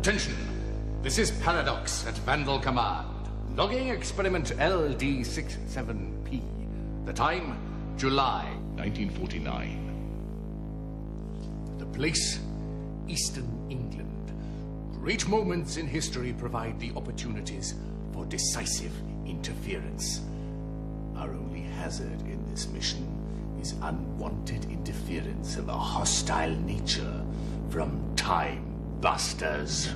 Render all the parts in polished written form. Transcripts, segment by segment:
Attention! This is Paradox at Vandal Command. Logging experiment LD67P. The time, July 1949. The place, Eastern England. Great moments in history provide the opportunities for decisive interference. Our only hazard in this mission is unwanted interference of a hostile nature from Time Busters.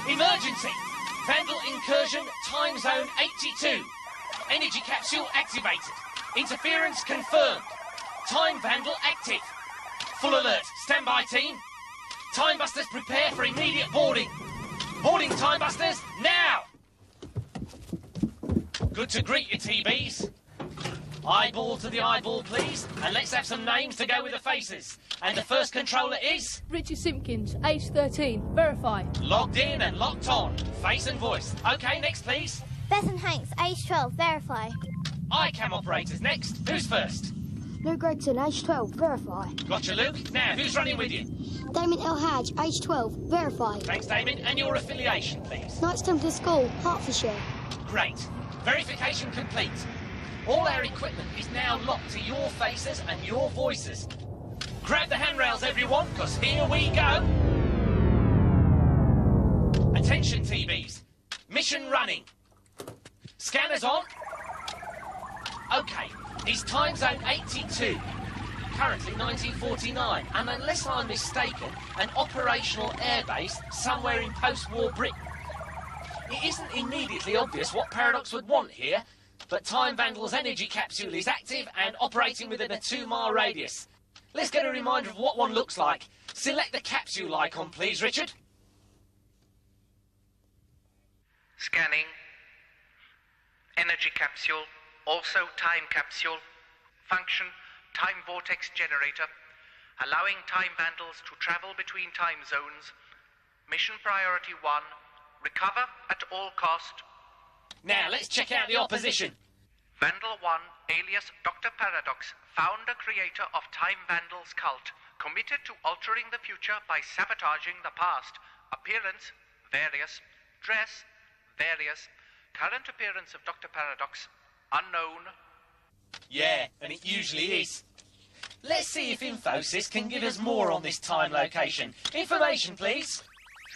Emergency! Vandal incursion, time zone 82. Energy capsule activated. Interference confirmed. Time Vandal active. Full alert. Stand by, team. Time Busters prepare for immediate boarding. Boarding, Time Busters, now! Good to greet you, TBs. Eyeball to the eyeball, please. And let's have some names to go with the faces. And the first controller is... Richard Simpkins, age 13. Verify. Logged in and locked on. Face and voice. OK, next, please. Bethan Hanks, age 12. Verify. iCam operators next. Who's first? Luke Gregson, age 12. Verify. Gotcha, Luke. Now, who's running with you? Damon L. Hadge, age 12. Verify. Thanks, Damon. And your affiliation, please. Knights Templar School, Hertfordshire. Great. Verification complete. All our equipment is now locked to your faces and your voices. Grab the handrails, everyone, because here we go. Attention, TBs. Mission running. Scanners on. OK, it's time zone 82. Currently 1949, and unless I'm mistaken, an operational airbase somewhere in post-war Britain. It isn't immediately obvious what Paradox would want here, but Time Vandal's energy capsule is active and operating within a 2-mile radius. Let's get a reminder of what one looks like. Select the capsule icon, please, Richard. Scanning. Energy capsule. Also time capsule. Function, time vortex generator. Allowing Time Vandals to travel between time zones. Mission priority 1. Recover at all cost. Now, let's check out the opposition. Vandal 1, alias Dr. Paradox, founder creator of Time Vandals cult, committed to altering the future by sabotaging the past. Appearance, various. Dress, various. Current appearance of Dr. Paradox, unknown. Yeah, and it usually is. Let's see if Infosys can give us more on this time location. Information, please.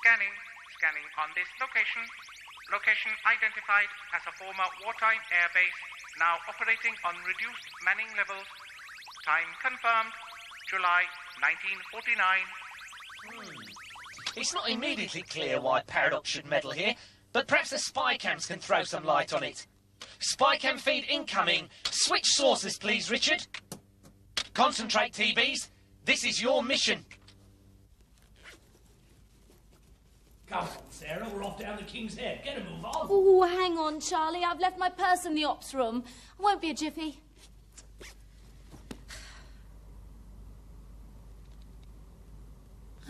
Scanning. Scanning on this location. Location identified as a former wartime airbase, now operating on reduced manning levels. Time confirmed, July 1949. It's not immediately clear why Paradox should meddle here, but perhaps the spy cams can throw some light on it. Spy cam feed incoming. Switch sources, please, Richard. Concentrate, TBs. This is your mission. Come on, Sarah, we're off down the King's Head. Get a move on. Oh, hang on, Charlie. I've left my purse in the ops room. I won't be a jiffy.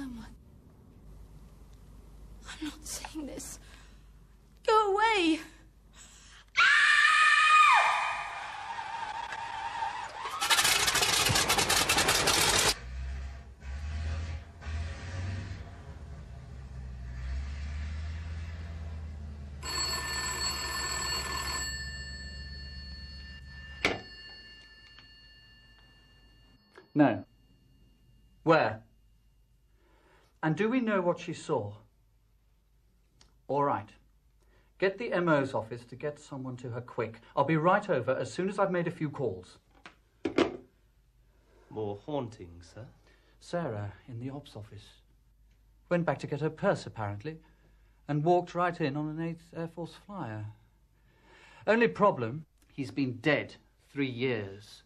Oh, my... I'm not saying this. Go away. No. Where? And do we know what she saw? All right. Get the MO's office to get someone to her quick. I'll be right over as soon as I've made a few calls. More hauntings, sir? Sarah, in the ops office. Went back to get her purse, apparently, and walked right in on an 8th Air Force flyer. Only problem, he's been dead 3 years.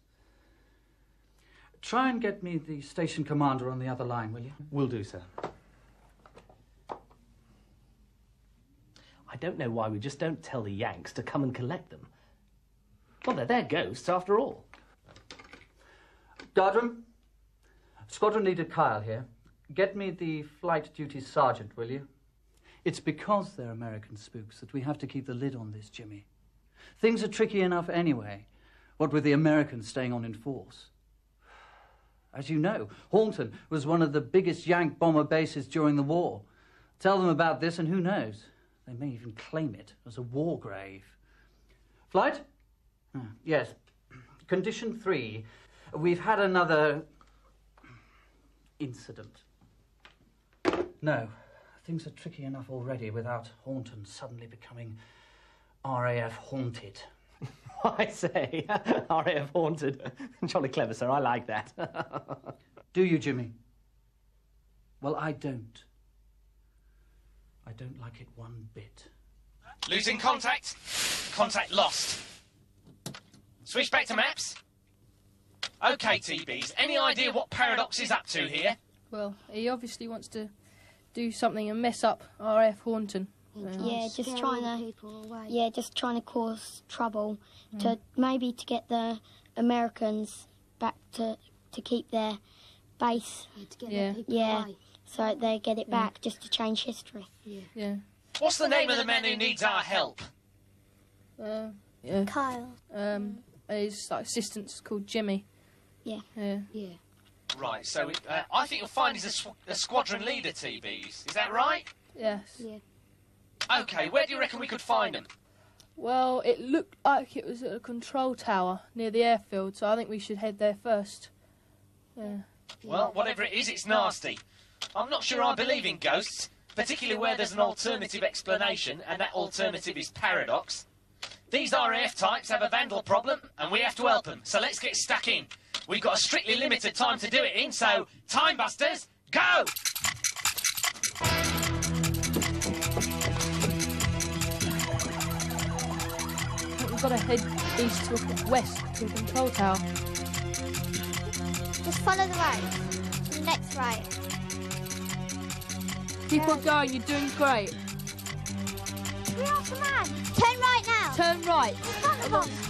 Try and get me the station commander on the other line, will you? Will do, sir. I don't know why we just don't tell the Yanks to come and collect them. Well, they're their ghosts, after all. Guardroom, Squadron Leader Kyle here. Get me the flight duty sergeant, will you? It's because they're American spooks that we have to keep the lid on this, Jimmy. Things are tricky enough anyway, what with the Americans staying on in force. As you know, Hornton was one of the biggest Yank bomber bases during the war. Tell them about this and who knows, they may even claim it as a war grave. Flight? Yes. Condition 3. We've had another incident. No, things are tricky enough already without Hornton suddenly becoming RAF haunted. I say, RAF haunted. Jolly clever, sir. I like that. Do you, Jimmy? Well, I don't. I don't like it one bit. Losing contact. Contact lost. Switch back to maps. OK, TBs, any idea what Paradox is up to here? Well, he obviously wants to do something and mess up RAF Hornton. Yeah, just trying to. Yeah, just trying to cause trouble to maybe to get the Americans back to keep their base. Yeah, to get their people away. So they get it back just to change history. Yeah. What's the name of the man who needs our help? Kyle. His assistant's called Jimmy. Yeah. Right, so I think you'll find he's a squadron leader, TBs. Is that right? Yes. Yeah. OK, where do you reckon we could find him? Well, it looked like it was at a control tower near the airfield, so I think we should head there first. Yeah. Well, whatever it is, it's nasty. I'm not sure I believe in ghosts, particularly where there's an alternative explanation, and that alternative is Paradox. These RAF types have a vandal problem, and we have to help them, so let's get stuck in. We've got a strictly limited time to do it in, so time busters, go! We've got to head east to west to the control tower. Just follow the road. To the next right. Keep on going, you're doing great. We are the man. Turn right now. Turn right. In front of along us. this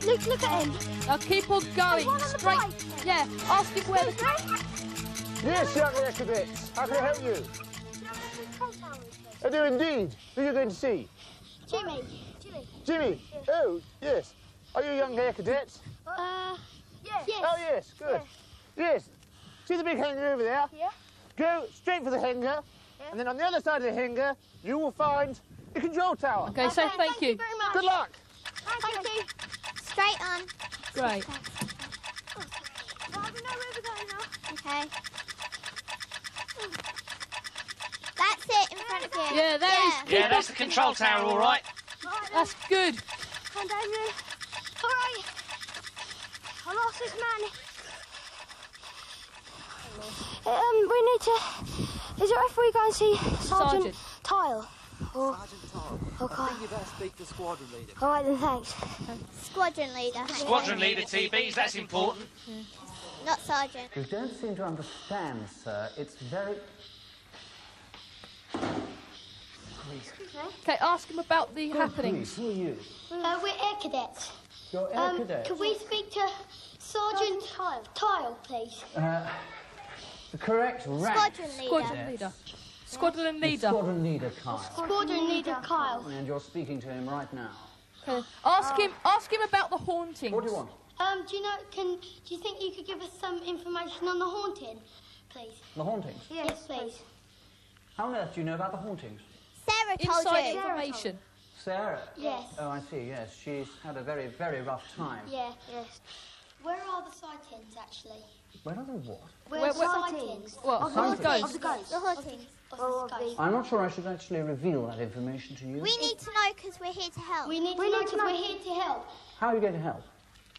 road. Look at him. Now keep on going. Straight. Yeah, ask him where the... Yes, young air cadets. How can I help you? I do indeed. Who are you going to see? Jimmy. Jimmy? Oh, yes. Are you young air cadets? Yes. Oh, yes, good. Yes. See the big hangar over there? Yeah. Go straight for the hangar, and then on the other side of the hangar, you will find the control tower. Okay, so thank you. Very much. Good luck. Thank you. Straight on. Great. Well, we know where we're going now. Okay. That's it in front of you. Yeah, that is. Yeah, that's the control tower, all right. That's good. Come down here. All right. I lost this man. We need to... Is it if we go and see Sergeant Tile? Sergeant Tile. Okay. I think you better speak to squadron leader. All right then, thanks. Squadron leader. Squadron leader, TBs, that's important. Not sergeant. You don't seem to understand, sir. It's very... Okay, ask him about the happenings. Who are you? We're air cadets. You're air cadets? Could we speak to Sergeant Tile, please? The correct rank. Squadron leader. Squadron leader. Squadron leader, Kyle. Squadron leader Kyle. And you're speaking to him right now. Okay. Ask him about the hauntings. What do you want? Do you think you could give us some information on the haunting, please? The hauntings? Yes, please. How on earth do you know about the hauntings? Sarah told Inside you. information. Sarah? Yes. Oh, I see, yes. She's had a very, very rough time. Yeah, yes. Where are the sightings, actually? Where are the what? Where sightings? What? Of the ghosts? The hauntings. I'm not sure I should actually reveal that information to you. We need to know because we're here to help. We need to know because we're here to help. How are you going to help?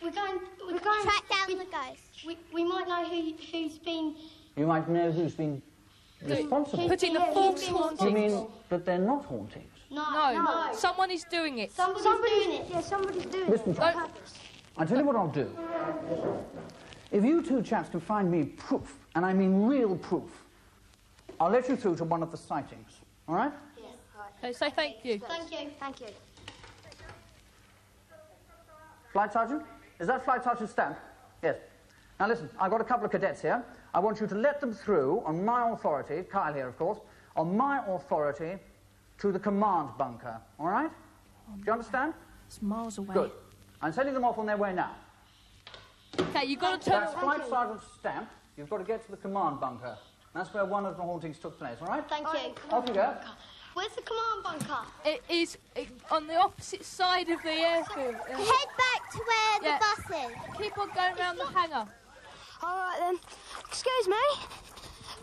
We're going track down the ghosts. We might know who's been... You might know who's been responsible. Putting the false hauntings. You mean that they're not hauntings? No. Someone is doing it. Somebody's doing it. Yeah, somebody's doing Listen, it. chaps. I'll tell you what I'll do. If you two chaps can find me proof, and I mean real proof, I'll let you through to one of the sightings. All right? Yes, right. Okay, say thank you. Thank you. Flight Sergeant? Is that Flight Sergeant's stamp? Yes. Now listen, I've got a couple of cadets here. I want you to let them through on my authority, Kyle here of course, on my authority to the command bunker, all right? Do you understand? It's miles away. Good. I'm sending them off on their way now. Okay, you've got to turn That's Flight Sergeant's stamp. You've got to get to the command bunker. That's where one of the hauntings took place, all right? Thank you. Off you go. Where's the command bunker? It is on the opposite side of the airfield. Head back to where the bus is. Keep on going round the hangar. All right then. Excuse me.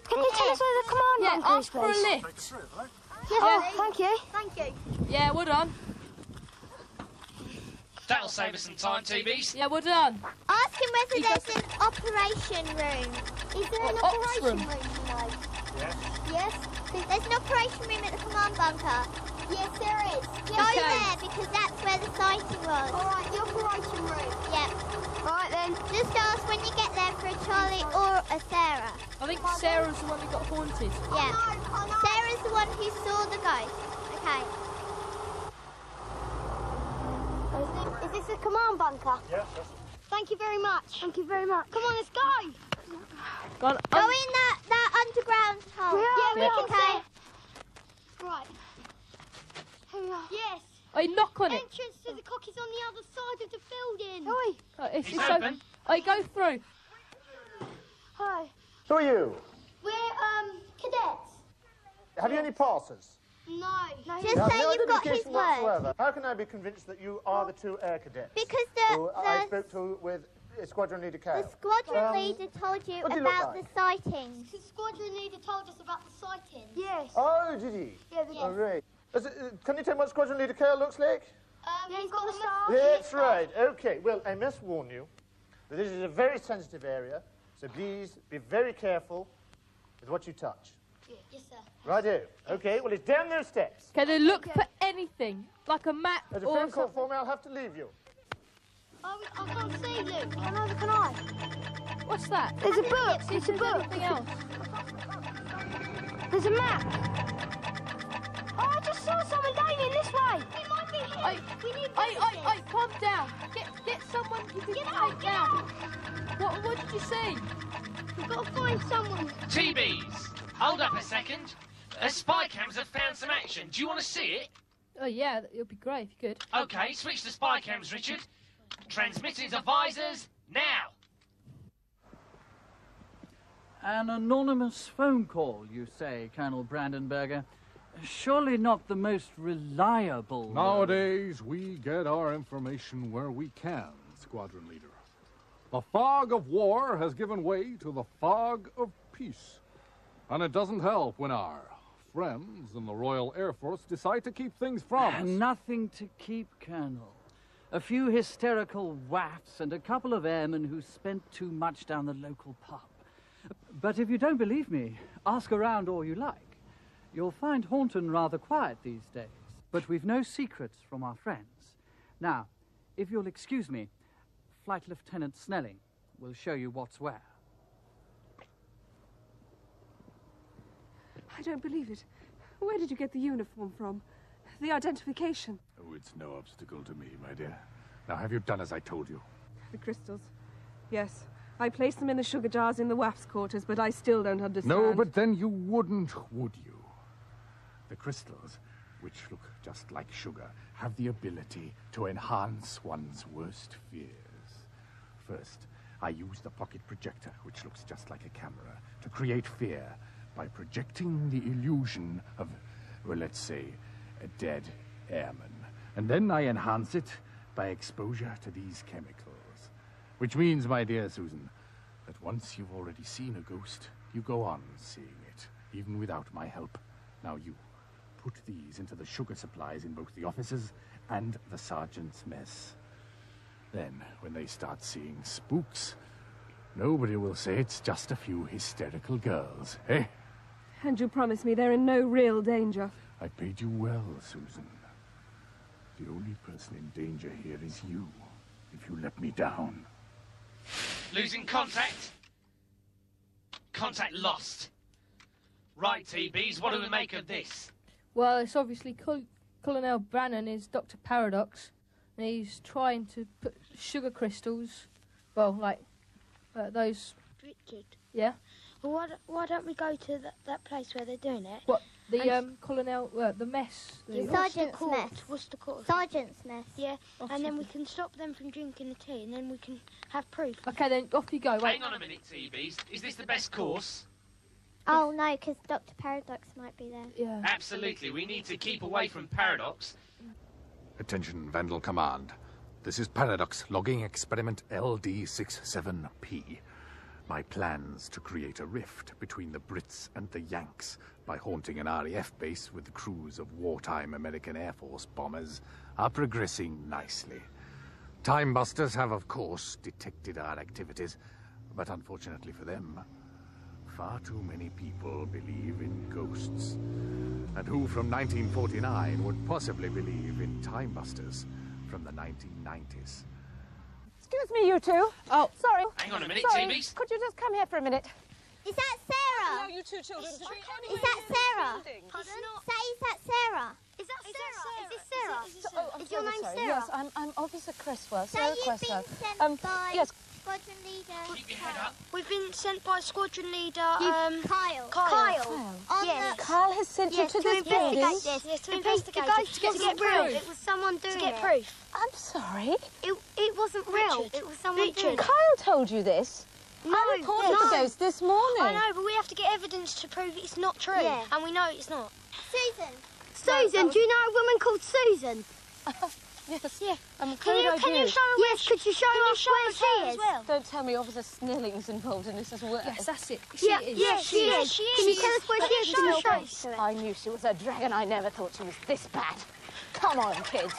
Can you tell us where the command bunker is, ask for a please? lift. Oh, thank you. Thank you. Yeah, well done. That'll save us some time, TBs. Yeah, well done. Ask him whether there's an operation room. Is there an operation room tonight? Yes. Yes? There's an operation room at the command bunker. Yes, there is. Go there, because that's where the sighting was. All right, the operation room. Yep. All right, then. Just ask when you get there for a Charlie or a Sarah. I think Sarah's the one who got haunted. Yeah. Sarah's the one who saw the ghost. Okay. Is this a command bunker? Yes, yes. Thank you very much. Thank you very much. Come on, let's go. Go in that underground hole. We we can see. Right. Here we are. Yes. Oh, knock on it. Entrance to the cock is on the other side of the building. Oh, it's It's open. Oh, go through. Hi. Who are you? We're cadets. Have you any passes? No. You have no identification whatsoever. How can I be convinced that you are the two air cadets? Because who I spoke to with Squadron Leader Kale. The squadron leader told you what do you look about like? the sightings. The squadron leader told us about the sightings. Yes. Oh, did he? Yeah, Oh, right. Can you tell me what Squadron Leader Kale looks like? He's got the star. That's right. Okay, well, I must warn you that this is a very sensitive area, so please be very careful with what you touch. Yes, sir. Righto. Okay, well, it's down those steps. Can they look for anything? Like a map There's a or phone call something? for me. I'll have to leave you. I can't see, Luke. Neither can I. What's that? There's a book. It's a book. Anything else? There's a map. Oh, I just saw someone going in this way. It might be here. We need Oi, calm down. Get someone you can take down. What did you see? We've got to find someone. TBs, hold up a second. Spy cams have found some action. Do you want to see it? Oh, yeah, it would be great if you could. Okay, switch to spy cams, Richard. Transmitting to visors now. An anonymous phone call, you say, Colonel Brandenberger. Surely not the most reliable. Nowadays, we get our information where we can, Squadron Leader. The fog of war has given way to the fog of peace. And it doesn't help when our friends in the Royal Air Force decide to keep things from us. Nothing to keep, Colonel. A few hysterical wafts and a couple of airmen who spent too much down the local pub. But if you don't believe me, ask around all you like. You'll find Haunton rather quiet these days. But we've no secrets from our friends. Now, if you'll excuse me, Flight Lieutenant Snelling will show you what's where. I don't believe it. Where did you get the uniform from? The identification? Oh, it's no obstacle to me, my dear. Now, have you done as I told you? The crystals. Yes. I placed them in the sugar jars in the WAF's quarters, but I still don't understand. No, but then you wouldn't, would you? The crystals, which look just like sugar, have the ability to enhance one's worst fears. First, I use the pocket projector, which looks just like a camera, to create fear by projecting the illusion of, well, let's say, a dead airman. And then I enhance it by exposure to these chemicals. Which means, my dear Susan, that once you've already seen a ghost, you go on seeing it, even without my help. Now you put these into the sugar supplies in both the officers and the sergeant's mess. Then, when they start seeing spooks, nobody will say it's just a few hysterical girls, eh? And you promise me they're in no real danger. I paid you well, Susan. The only person in danger here is you, if you let me down. Losing contact. Contact lost. Right, TBs, what do we make of this? Well, it's obviously Colonel Brannan is Dr. Paradox, and he's trying to put sugar crystals, well, like those. Richard. Yeah. Well, why don't we go to that place where they're doing it? What? The colonel, the mess. Sergeant's mess. What's the court? Sergeant's mess. Yeah, and then we can stop them from drinking the tea, and then we can have proof. Okay, then off you go. Wait. Hang on a minute, TVs. Is this the best course? Oh no, because Dr. Paradox might be there. Yeah. Absolutely. We need to keep away from Paradox. Attention, Vandal Command. This is Paradox logging experiment LD67P. My plans to create a rift between the Brits and the Yanks by haunting an RAF base with crews of wartime American Air Force bombers are progressing nicely. Time Busters have, of course, detected our activities, but unfortunately for them, far too many people believe in ghosts. And who from 1949 would possibly believe in Time Busters from the 1990s? Excuse me, you two. Oh, sorry. Hang on a minute, Sorry. TVs. Could you just come here for a minute? Is that Sarah? No, you two children. Is that Sarah? Pardon? Is that Sarah? Is that Sarah? Is this Sarah? Oh, Is your name Sarah? Yes, I'm Officer Creswell. So Sarah you've Creswell. been sent by yes. Squadron Leader. Keep your head up. We've been sent by Squadron Leader, Kyle. Yes. Kyle has sent you to this building. Yes, to investigate it. To get proof. It was someone doing it. To get proof. I'm sorry. It wasn't real. Richard. It was someone doing it. Kyle told you this. No, I reported the ghost this morning. I know, but we have to get evidence to prove it's not true. Yeah. And we know it's not. Susan. Susan, do you know a woman called Susan? Yes. Yeah. Can you show her where could you show us where she is? Well? Don't tell me Officer Snelling's involved in this as well. Yes, that's it. She is. Can you tell us where she is? Can you show us? I knew she was a dragon. I never thought she was this bad. Come on, kids.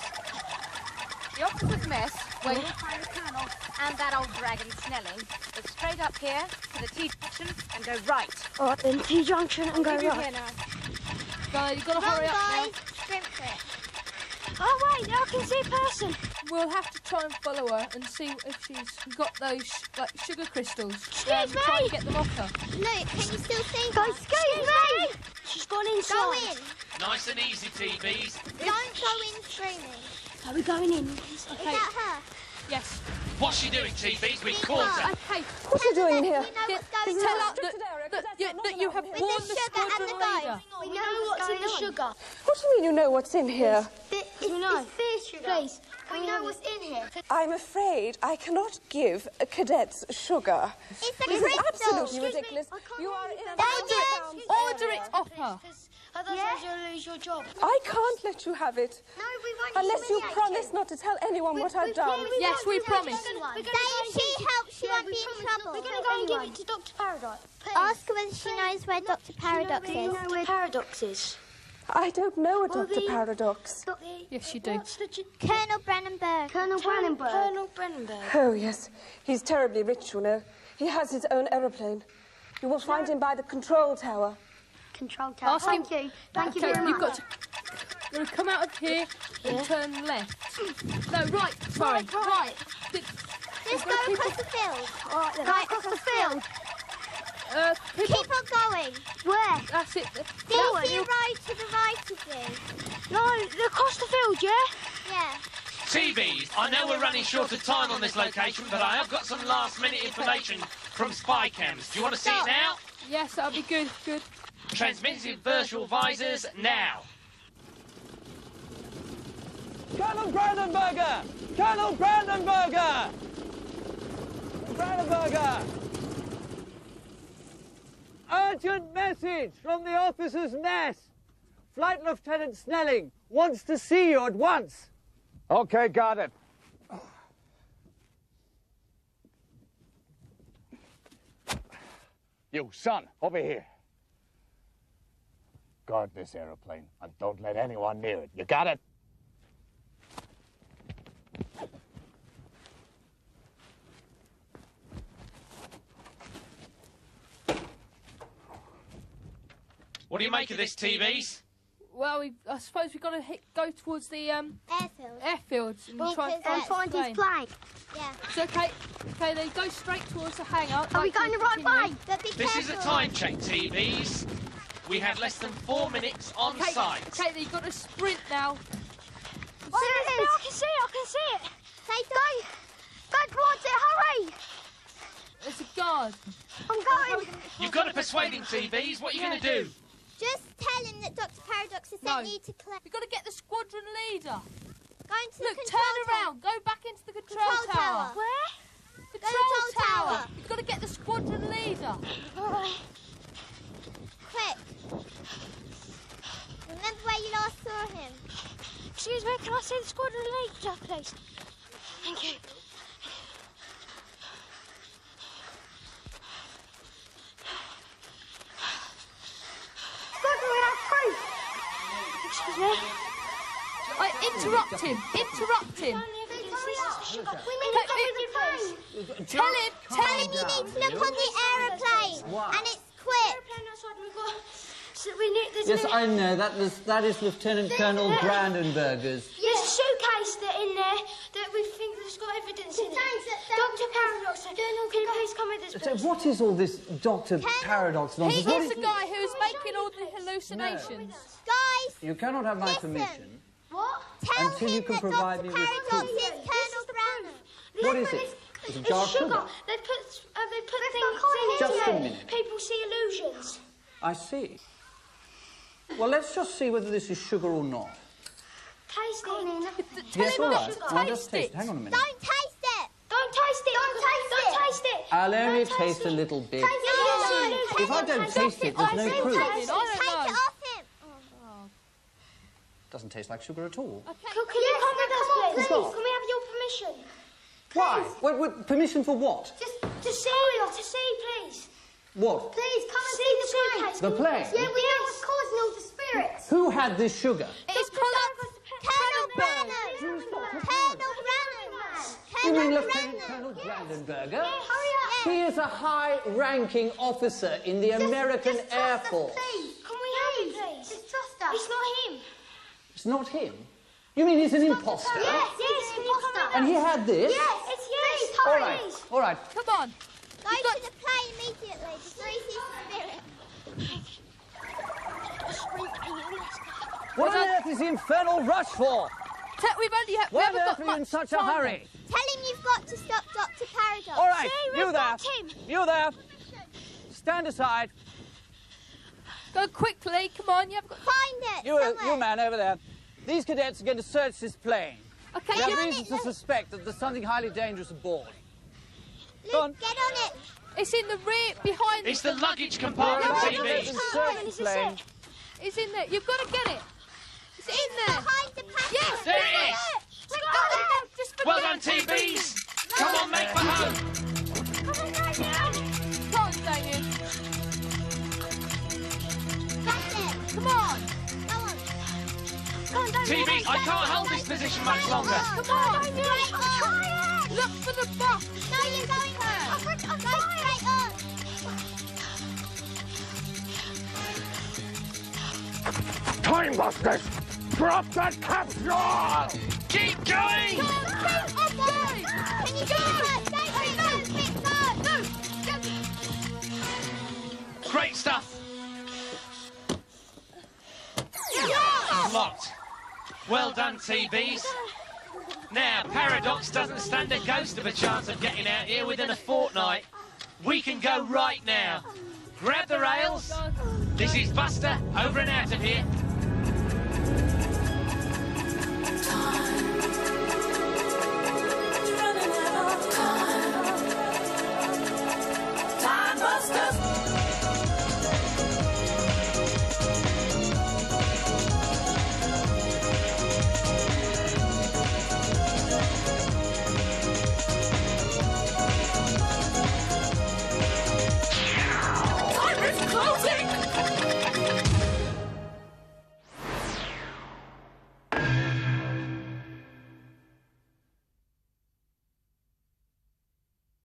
The officer's mess, where you'll find the colonel and that old dragon Snelling. Go straight up here to the T-junction and go right. All right, then T-junction and go Leave you right. here now. Guys, you've got to hurry up now. Sprint for it. Oh, wait, now I can see a person. We'll have to try and follow her and see if she's got those like sugar crystals. Excuse me. Try and get them off her. Look, can you still see Go, her? excuse me. She's gone inside. Go in. Nice and easy, TVs. Don't go in screaming. Are we going in? Is that her? Yes. What's she doing, TVs? We caught her. Okay. What are you doing here? We know what's going Tell on. her that you have With warned the the sugar and squadron the leader. guys. We know what's in the sugar. What do you mean you know what's in here? We know. It's sugar. Please, we know what's in here. I'm afraid I cannot give cadets sugar. It's a This is crystal. absolutely ridiculous. You are in an Order it off her. Otherwise you'll lose your job. I can't let you have it. No, we won't Unless you humiliate promise not to tell anyone what I've done. Yes, we promise. Say if she helps, she won't be in trouble. We're going to go and give it to Dr. Paradox. Ask her whether she knows where Dr. Paradox Do you is. know where Paradox is? I don't know a Dr. Paradox. Yes, you do. Colonel Brennenberg. Colonel Brennenberg. Oh, yes. He's terribly rich, you know. He has his own aeroplane. You will find him by the control tower. Control tower. Ask him. Thank you. Thank you Okay, very you've much. got to come out of here and turn left. No, right. Sorry. Right. Just go across the field. All right, then. Right across the field. Keep on going. Where? That's it. See if you ride to the right of you. No, across the field, yeah? Yeah. TVs, I know we're running short of time on this location, but I have got some last-minute information from spy cams. Do you want to see it now? Yes, that'll be good. Good. Transmitted virtual visors now. Colonel Brandenburger! Colonel Brandenburger! Brandenburger! Urgent message from the officer's mess. Flight Lieutenant Snelling wants to see you at once. Okay, got it. You, son, over here. Guard this aeroplane and don't let anyone near it. You got it? What do you make of this, TVs? Well, I suppose we've got to go towards the airfields and try and find his plane. Yeah. It's okay. Okay, then go straight towards the hangar. Are we going the right way? But be This careful. is a time check, TVs. We have less than 4 minutes on site. Okay, then you've got to sprint now. Oh, I can see it. Say go towards it, hurry! There's a guard. I'm going. You've got to persuade him, TVs. What are you going to do? Just tell him that Dr. Paradox has sent you to collect. We've got to get the squadron leader. Go into the Look, control turn tower. around. Go back into the control tower. Where? Control tower. You've got to get the squadron leader. Quick. Remember where you last saw him? Excuse me, can I see the squadron leader, please? Thank you. Squadron, we have proof. Excuse me? Interrupt him. Interrupt him. Tell him you need to look on the aeroplane. And it's quick. Yes, I know. That is Lieutenant Colonel Brandenburger's. There's a suitcase in there that we think has got evidence in it. Dr. Paradox, can you please come with us, please? So what is all this Dr. Paradox nonsense? He is the guy who's making all the hallucinations. Guys, you cannot have my permission. What? Until you can provide me with proof. What is it? It's a jar of sugar. They put things Just in a it. minute. People see illusions. I see. Well, let's just see whether this is sugar or not. Taste it. Yes, all right. I'll just taste it. Hang on a minute. Don't taste it. Don't taste it. Don't taste it. I'll only taste a little bit. If I don't taste it, there's no proof. Take it off him. Doesn't taste like sugar at all. Can you come with us, please? Can we have your permission? Why? Permission for what? Just to see, please. What? Please, come and see the suitcase. The plane? Yeah, we know what's causing all the spirits. Who had this sugar? It's Colonel Brannan. You mean Lieutenant Colonel Brandenburger? Hurry up. He is a high-ranking officer in the American Air Force. Please, can we have him, please? Just trust us. It's not him. It's not him? You mean he's an imposter? Yes, can you come with us? And he had this? Yes, it's you. All right. Come on. Go to the plane immediately before he sees the spirit. What on earth is the infernal rush for? We've only we Why on haven't earth got are you much in such a time hurry? Tell him you've got to stop Dr. Paradox. All right, See, you we've there. got him. You there. Stand aside. Go quickly. Come on, you haven't got... Find it. You man over there. These cadets are going to search this plane. Okay, We have reason to suspect that there's something highly dangerous aboard. Go on. Get on it. It's in the rear, behind... It's the luggage compartment, TVs. Search the plane. It's in there. You've got to get it. It's in there. Behind the passage. Yes, There it is. Just Well done, TVs. Come on, make for home. Come on, Damien. That's it. Come on. Go on. TVs, I can't hold this position much longer. Come on. Straight on. Look for the bus. No, you're going there. Go straight on. Time busters! Drop that capsule! Keep going! Can you do it? Great stuff. Locked. Well done, TVs. Now, Paradox doesn't stand a ghost of a chance of getting out here within a fortnight. We can go right now. Grab the rails. This is Buster, over and out of here.